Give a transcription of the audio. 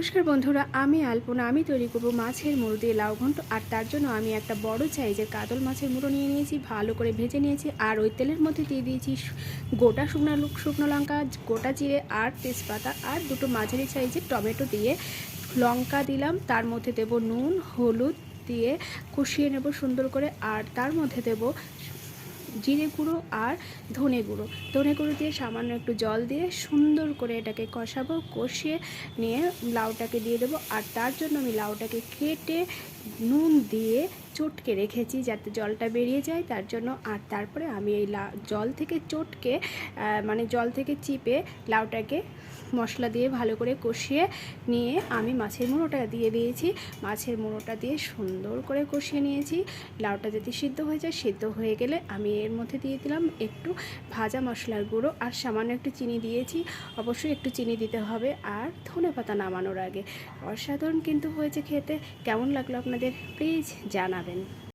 নমস্কার বন্ধুরা, আমি আলপনা। আমি তৈরি করব মাছের মুড়ো দিয়ে লাউ ঘন্ট। আর তার জন্য আমি একটা বড় সাইজের কাতল মাছের মুড়ো নিয়ে নিয়েছি, ভালো করে ভেজে নিয়েছি। আর ওই তেলের মধ্যে দিয়ে দিয়েছি গোটা শুকনো লঙ্কা, গোটা জিরে আর তেজপাতা, আর দুটো মাঝারি সাইজের টমেটো দিয়ে লঙ্কা দিলাম। তার মধ্যে দেব নুন, হলুদ দিয়ে কষিয়ে নেব সুন্দর করে। আর তার মধ্যে দেব জিরে গুঁড়ো আর ধনে গুঁড়ো দিয়ে সামান্য একটু জল দিয়ে সুন্দর করে এটাকে কষাবো। কষিয়ে নিয়ে লাউটাকে দিয়ে দেবো। আর তার জন্য আমি লাউটাকে কেটে নুন দিয়ে চটকে রেখেছি যাতে জলটা বেরিয়ে যায় তার জন্য। আর তারপরে আমি এই জল থেকে চটকে জল থেকে চিপে লাউটাকে মশলা দিয়ে ভালো করে কষিয়ে নিয়ে আমি মাছের মুড়োটা দিয়ে দিয়েছি। মাছের মুড়োটা দিয়ে সুন্দর করে কষিয়ে নিয়েছি। লাউটা যদি সিদ্ধ হয়ে যায়, সিদ্ধ হয়ে গেলে আমি এর মধ্যে দিয়ে দিলাম একটু ভাজা মশলার গুঁড়ো আর সামান্য একটু চিনি দিয়েছি। অবশ্যই একটু চিনি দিতে হবে। আর ধনেপাতা নামানোর আগে। অসাধারণ কিন্তু হয়েছে খেতে। কেমন লাগলো আপনাদের প্লিজ জানাবেন।